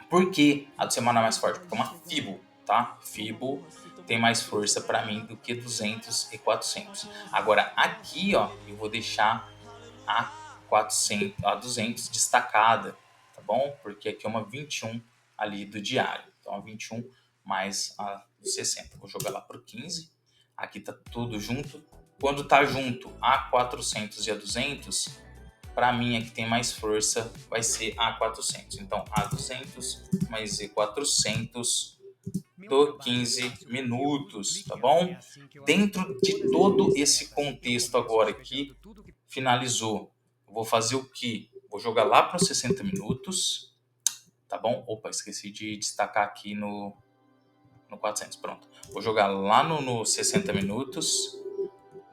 [SPEAKER 1] Por que a do semanal é mais forte? Porque é uma Fibo, tá? Fibo tem mais força para mim do que 200 e 400. Agora aqui, ó, eu vou deixar a 200 destacada, tá bom? Porque aqui é uma 21 ali do diário. Então a 21 mais a 60. Vou jogar lá pro 15. Aqui tá tudo junto. Quando tá junto a 400 e a 200, para mim, a que tem mais força vai ser a 400. Então, a 200 mais e 400 do 15 minutos, tá bom? Dentro de todo esse contexto agora aqui, finalizou. Vou fazer o quê? Vou jogar lá para os 60 minutos, tá bom? Opa, esqueci de destacar aqui no 400, pronto. Vou jogar lá no 60 minutos,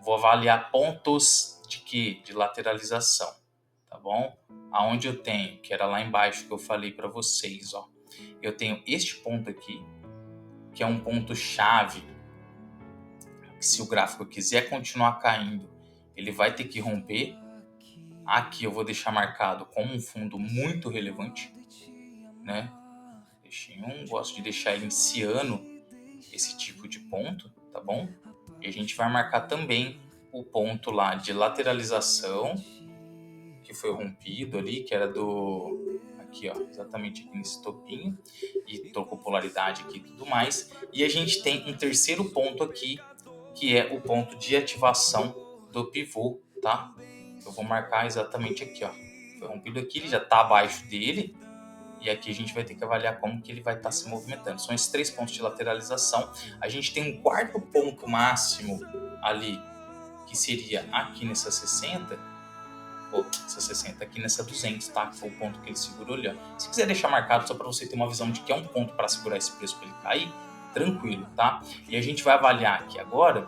[SPEAKER 1] vou avaliar pontos de quê? De lateralização. Tá bom? Aonde eu tenho, que era lá embaixo que eu falei para vocês, ó. Eu tenho este ponto aqui, que é um ponto chave, que se o gráfico quiser continuar caindo, ele vai ter que romper. Aqui eu vou deixar marcado como um fundo muito relevante, né? Deixei gosto de deixar ele em ciano, esse tipo de ponto, tá bom? E a gente vai marcar também o ponto lá de lateralização, que foi rompido ali, que era do... Aqui, ó, exatamente aqui nesse topinho. E trocou polaridade aqui e tudo mais. E a gente tem um terceiro ponto aqui, que é o ponto de ativação do pivô, tá? Eu vou marcar exatamente aqui, ó. Foi rompido aqui, ele já está abaixo dele. E aqui a gente vai ter que avaliar como que ele vai estar se movimentando. São esses 3 pontos de lateralização. A gente tem um quarto ponto máximo ali, que seria aqui nessa 60, ou essa 60, aqui nessa 200, tá? Que foi o ponto que ele segurou ali, ó. Se quiser deixar marcado só para você ter uma visão de que é um ponto para segurar esse preço para ele cair, tranquilo, tá? E a gente vai avaliar aqui agora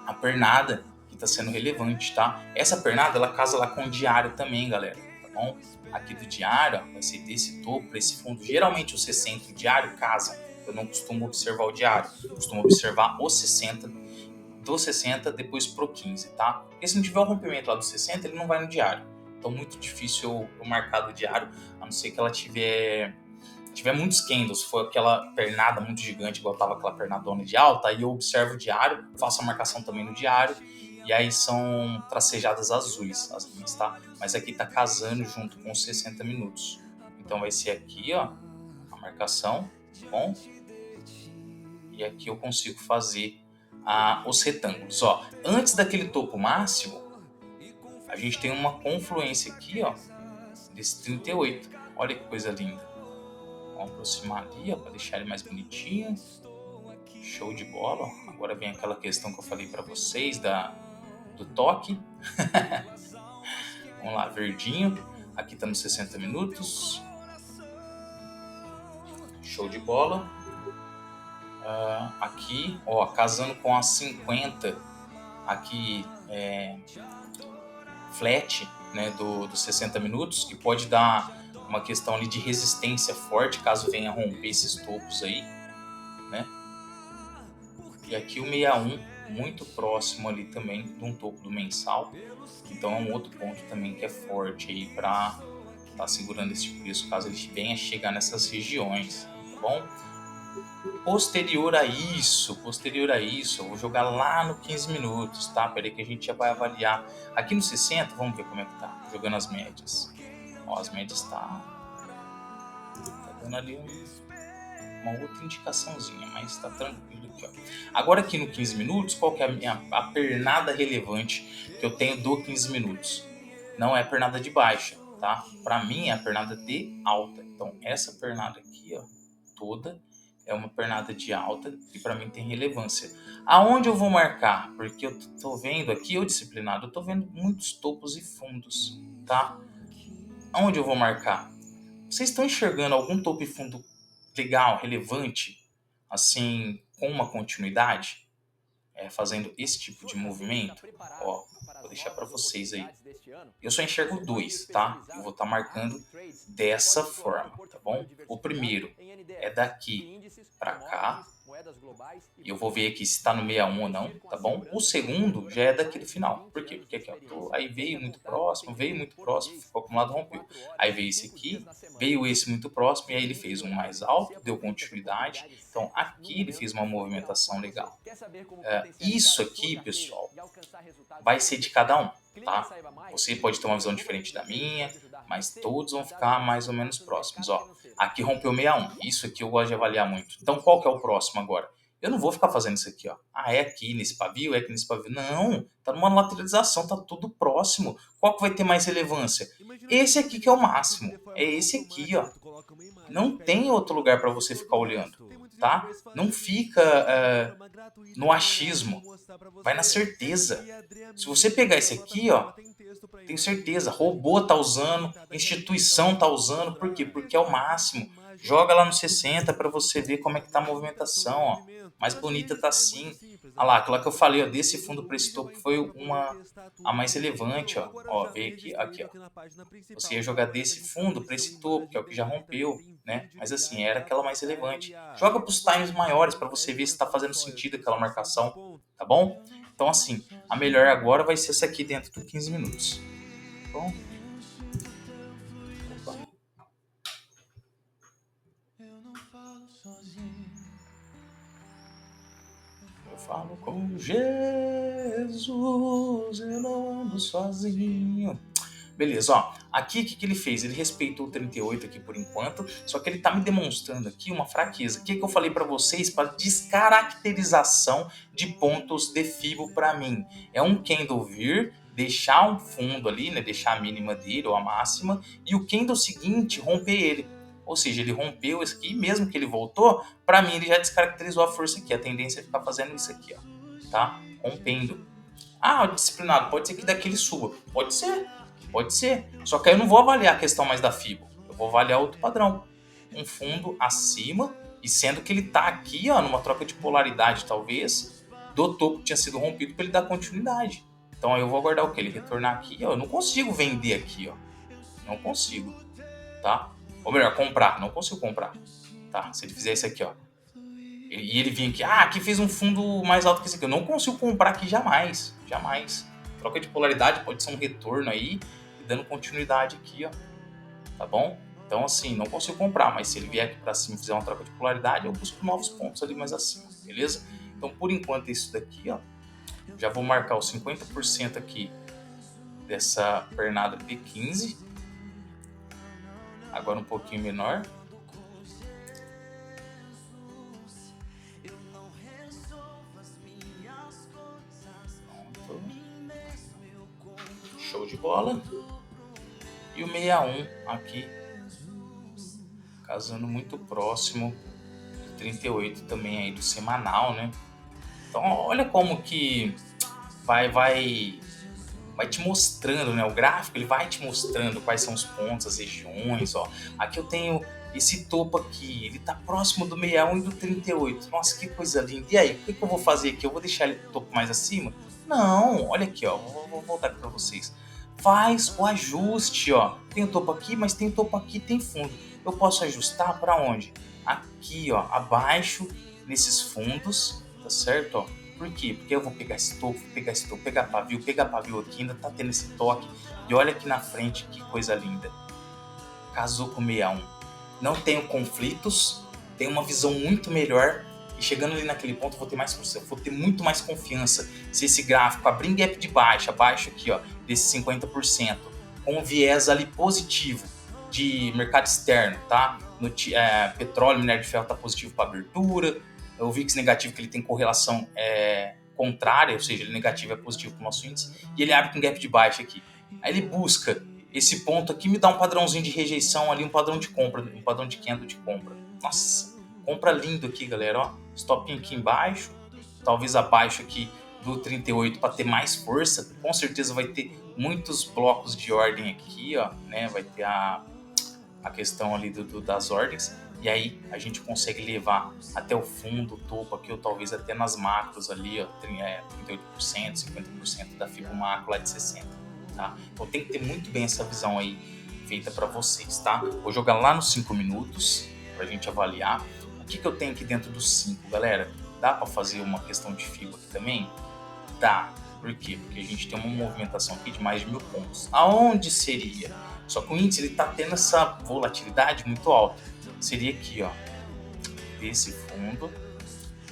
[SPEAKER 1] a pernada que está sendo relevante, tá? Essa pernada, ela casa lá com o diário também, galera, tá bom? Aqui do diário, ó, vai ser desse topo para esse fundo. Geralmente o 60 e o diário casam. Eu não costumo observar o diário, costumo observar o 60, do 60 depois pro 15, tá? Porque se não tiver o rompimento lá do 60, ele não vai no diário. Então muito difícil eu marcar do diário, a não ser que ela tiver muitos candles, for aquela pernada muito gigante, igual tava aquela pernadona de alta, aí eu observo o diário, faço a marcação também no diário, e aí são tracejadas azuis as linhas, tá? Mas aqui tá casando junto com os 60 minutos. Então vai ser aqui, ó, a marcação, bom? E aqui eu consigo fazer os retângulos, ó. Antes daquele topo máximo, a gente tem uma confluência aqui, ó, desse 38. Olha que coisa linda. Vamos aproximar ali, ó, para deixar ele mais bonitinho. Show de bola. Agora vem aquela questão que eu falei para vocês do toque. Vamos lá, verdinho. Aqui tá nos 60 minutos. Show de bola. Aqui, ó, casando com a 50. Aqui flat, né, dos 60 minutos, que pode dar uma questão ali de resistência forte caso venha romper esses topos aí, né? E aqui o 61 muito próximo ali também de um topo do mensal, então é um outro ponto também que é forte aí para estar segurando esse preço caso ele venha chegar nessas regiões, tá bom? Posterior a isso, eu vou jogar lá no 15 minutos, tá? Peraí que a gente já vai avaliar. Aqui no 60, vamos ver como é que tá, jogando as médias. Ó, as médias tá dando ali uma outra indicaçãozinha, mas tá tranquilo aqui, ó. Agora aqui no 15 minutos, qual que é a pernada relevante que eu tenho do 15 minutos? Não é a pernada de baixa, tá? Para mim é a pernada de alta. Então essa pernada aqui, ó, toda é uma pernada de alta e para mim tem relevância. Aonde eu vou marcar? Porque eu tô vendo aqui, eu disciplinado, eu tô vendo muitos topos e fundos, tá? Aonde eu vou marcar? Vocês estão enxergando algum topo e fundo legal, relevante, assim, com uma continuidade, fazendo esse tipo de movimento? Ó, vou deixar para vocês aí. Eu só enxergo dois, tá? Eu vou estar marcando dessa forma, tá bom? O primeiro é daqui para cá. E eu vou ver aqui se está no 61 ou não, tá bom? O segundo já é daqui do final. Por quê? Porque aqui, ó, aí veio muito próximo, ficou acumulado, rompeu. Aí veio esse aqui, veio esse muito próximo, e aí ele fez um mais alto, deu continuidade. Então aqui ele fez uma movimentação legal. Isso aqui, pessoal, vai ser de cada um, tá? Você pode ter uma visão diferente da minha, mas todos vão ficar mais ou menos próximos, ó. Aqui rompeu 61, isso aqui eu gosto de avaliar muito. Então qual que é o próximo agora? Eu não vou ficar fazendo isso aqui, ó. Ah, é aqui nesse pavio, é aqui nesse pavio. Não, tá numa lateralização, tá tudo próximo. Qual que vai ter mais relevância? Esse aqui que é o máximo. É esse aqui, ó. Não tem outro lugar para você ficar olhando, tá? Não fica no achismo. Vai na certeza. Se você pegar esse aqui, ó, tenho certeza, robô tá usando, instituição tá usando, por quê? Porque é o máximo. Joga lá no 60 para você ver como é que tá a movimentação, ó. Mais bonita tá assim. Olha lá, aquela que eu falei, ó, desse fundo para esse topo foi a mais relevante, ó. Ó, veio aqui, ó. Você ia jogar desse fundo para esse topo, que é o que já rompeu, né? Mas assim, era aquela mais relevante. Joga para os times maiores para você ver se está fazendo sentido aquela marcação, tá bom? Então assim, a melhor agora vai ser essa aqui dentro dos 15 minutos. Tá bom? Opa. Eu falo com Jesus, eu não ando sozinho. Beleza, ó. Aqui o que ele fez? Ele respeitou o 38 aqui por enquanto, só que ele tá me demonstrando aqui uma fraqueza. O que eu falei para vocês para descaracterização de pontos de fibo para mim? É um candle vir, deixar um fundo ali, né? Deixar a mínima dele ou a máxima, e o candle seguinte romper ele. Ou seja, ele rompeu isso aqui, mesmo que ele voltou, para mim ele já descaracterizou a força aqui. A tendência é ficar fazendo isso aqui, ó, tá? Rompendo. Ah, disciplinado, pode ser que daquele suba. Pode ser. Pode ser. Só que aí eu não vou avaliar a questão mais da FIBO. Eu vou avaliar outro padrão. Um fundo acima, e sendo que ele tá aqui, ó, numa troca de polaridade, talvez, do topo que tinha sido rompido para ele dar continuidade. Então aí eu vou aguardar o quê? Ele retornar aqui, ó. Eu não consigo vender aqui, ó. Não consigo, tá? Ou melhor, comprar. Não consigo comprar, tá? Se ele fizer isso aqui, ó. E ele vinha aqui, aqui fez um fundo mais alto que esse aqui. Eu não consigo comprar aqui jamais. Jamais. Troca de polaridade pode ser um retorno aí, e dando continuidade aqui, ó. Tá bom? Então, assim, não consigo comprar, mas se ele vier aqui pra cima e fizer uma troca de polaridade, eu busco novos pontos ali mais acima, beleza? Então, por enquanto, é isso daqui, ó. Já vou marcar os 50% aqui dessa pernada P15. Agora um pouquinho menor. Show de bola. E o 61 aqui, casando muito próximo do 38 também aí do semanal, né? Então olha como que vai te mostrando, né? O gráfico ele vai te mostrando quais são os pontos, as regiões, ó. Aqui eu tenho esse topo aqui, ele tá próximo do 61 e do 38. Nossa, que coisa linda. E aí, o que eu vou fazer aqui? Eu vou deixar ele topo mais acima? Não, olha aqui, ó. Vou voltar aqui para vocês. Faz o ajuste, ó. Tem o topo aqui, mas tem topo aqui, tem fundo. Eu posso ajustar para onde? Aqui, ó, abaixo, nesses fundos, tá certo, ó? Por quê? Porque eu vou pegar esse topo, pegar pavio aqui, ainda tá tendo esse toque. E olha aqui na frente, que coisa linda. Casou com 61. Não tenho conflitos, tenho uma visão muito melhor. E chegando ali naquele ponto, vou ter mais força, vou ter muito mais confiança. Se esse gráfico abrir em gap de baixa, abaixo aqui, ó, desse 50%, com um viés ali positivo de mercado externo, tá? Petróleo, minério de ferro tá positivo para abertura. O VIX negativo, que ele tem correlação contrária, ou seja, ele negativo é positivo para o nosso índice, e ele abre com gap de baixa aqui. Aí ele busca esse ponto aqui, me dá um padrãozinho de rejeição ali, um padrão de compra, um padrão de candle de compra. Nossa, compra lindo aqui, galera, ó. Stopinho aqui embaixo, talvez abaixo aqui do 38 para ter mais força. Com certeza vai ter muitos blocos de ordem aqui, ó, né? Vai ter a questão ali das ordens. E aí a gente consegue levar até o fundo, o topo aqui, ou talvez até nas macros ali, ó, 38%, 50% da FIBO macro lá de 60%, tá? Então tem que ter muito bem essa visão aí feita para vocês, tá? Vou jogar lá nos 5 minutos pra gente avaliar. O que eu tenho aqui dentro dos 5, galera? Dá para fazer uma questão de FIBO aqui também? Dá. Por quê? Porque a gente tem uma movimentação aqui de mais de 1000 pontos. Aonde seria? Só que o índice ele tá tendo essa volatilidade muito alta. Seria aqui, ó, desse fundo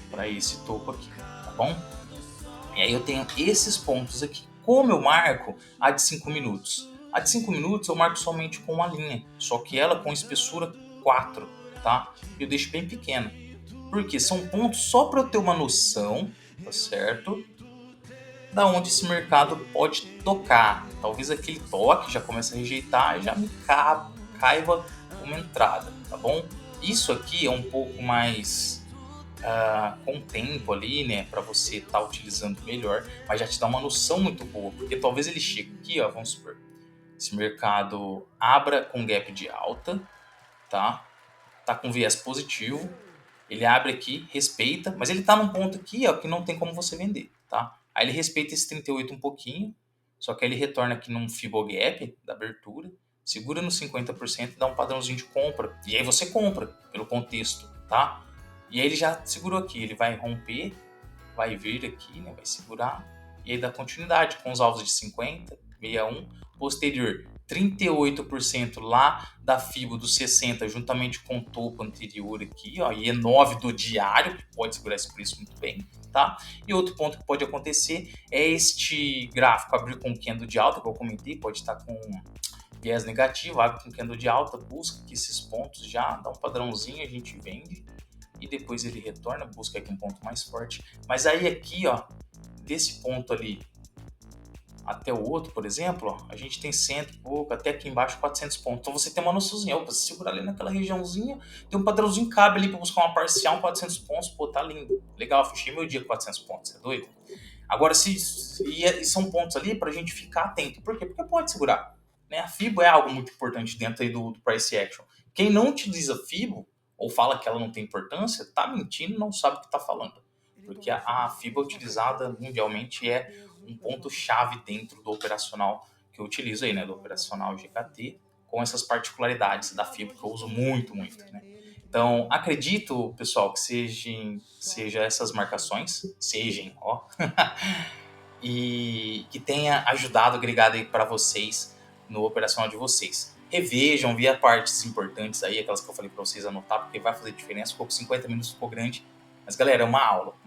[SPEAKER 1] para esse topo aqui, tá bom? E aí eu tenho esses pontos aqui. Como eu marco a de 5 minutos? A de 5 minutos eu marco somente com uma linha, só que ela com espessura 4, tá? Eu deixo bem pequena. Porque são pontos só para eu ter uma noção, tá certo? Da onde esse mercado pode tocar. Talvez aquele toque já comece a rejeitar, já me caiba uma entrada, tá bom? Isso aqui é um pouco mais com tempo ali, né, para você estar utilizando melhor, mas já te dá uma noção muito boa, porque talvez ele chegue aqui, ó, vamos supor, esse mercado abra com gap de alta, tá com viés positivo, ele abre aqui, respeita, mas ele tá num ponto aqui, ó, que não tem como você vender, tá? Aí ele respeita esse 38 um pouquinho, só que aí ele retorna aqui num Fibogap da abertura, segura no 50% e dá um padrãozinho de compra. E aí você compra, pelo contexto, tá? E aí ele já segurou aqui, ele vai romper, vai vir aqui, né? Vai segurar, e aí dá continuidade com os alvos de 50, 61, posterior 38% lá da FIBO dos 60, juntamente com o topo anterior aqui, ó, e E9 do diário, que pode segurar esse preço muito bem, tá? E outro ponto que pode acontecer é este gráfico abrir com candle de alta, que eu comentei, pode estar com viés negativo, abre com candle de alta, busca que esses pontos já dá um padrãozinho, a gente vende, e depois ele retorna, busca aqui um ponto mais forte. Mas aí aqui, ó, desse ponto ali até o outro, por exemplo, ó, a gente tem 100 e pouco, até aqui embaixo 400 pontos. Então você tem uma noçãozinha, opa, se segurar ali naquela regiãozinha, tem um padrãozinho, cabe ali para buscar uma parcial, um 400 pontos, pô, tá lindo. Legal, fechei meu dia com 400 pontos, é doido? Agora, e são pontos ali para a gente ficar atento. Por quê? Porque pode segurar. Né? A FIBO é algo muito importante dentro aí do price action. Quem não utiliza FIBO, ou fala que ela não tem importância, tá mentindo, não sabe o que está falando. Porque a FIBO utilizada mundialmente é um ponto-chave dentro do operacional que eu utilizo aí, né? Do operacional GKT, com essas particularidades da FIBO que eu uso muito, né? Então, acredito, pessoal, que seja essas marcações, ó, e que tenha ajudado, agregado aí para vocês no operacional de vocês. Revejam, via partes importantes aí, aquelas que eu falei para vocês anotar, porque vai fazer diferença. Ficou com 50 minutos, ficou grande. Mas, galera, é uma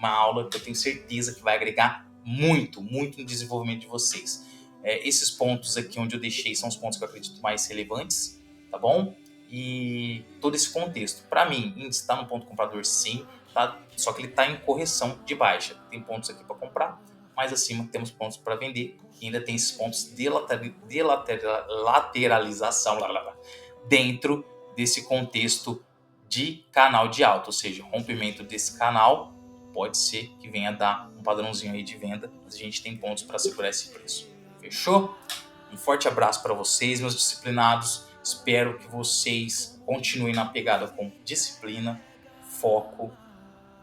[SPEAKER 1] aula que eu tenho certeza que vai agregar muito no desenvolvimento de vocês. Esses pontos aqui onde eu deixei são os pontos que eu acredito mais relevantes, tá bom? E todo esse contexto. Para mim, índice está no ponto comprador sim, tá? Só que ele está em correção de baixa. Tem pontos aqui para comprar, mais acima temos pontos para vender e ainda tem esses pontos de lateralização dentro desse contexto de canal de alta, ou seja, rompimento desse canal pode ser que venha dar um padrãozinho aí de venda, mas a gente tem pontos para segurar esse preço. Fechou? Um forte abraço para vocês, meus disciplinados. Espero que vocês continuem na pegada com disciplina, foco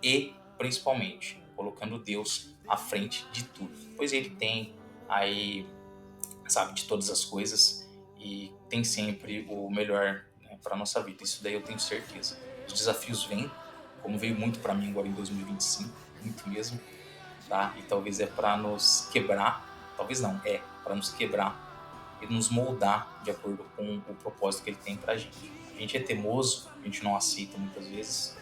[SPEAKER 1] e, principalmente, colocando Deus à frente de tudo. Pois ele tem aí, sabe, de todas as coisas e tem sempre o melhor, né, para a nossa vida. Isso daí eu tenho certeza. Os desafios vêm, como veio muito para mim agora em 2025, muito mesmo, tá? E talvez é para nos quebrar, talvez não, é para nos quebrar e nos moldar de acordo com o propósito que ele tem pra gente. A gente é teimoso, a gente não aceita muitas vezes,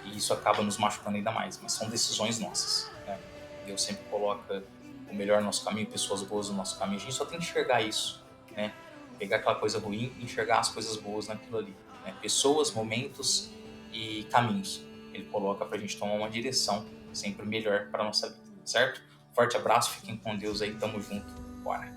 [SPEAKER 1] e isso acaba nos machucando ainda mais, mas são decisões nossas, né? Deus sempre coloca o melhor no nosso caminho, pessoas boas no nosso caminho, a gente só tem que enxergar isso, né? Pegar aquela coisa ruim e enxergar as coisas boas naquilo ali, né? Pessoas, momentos e caminhos. Ele coloca pra gente tomar uma direção sempre melhor para nossa vida, certo? Forte abraço, fiquem com Deus aí, tamo junto, bora!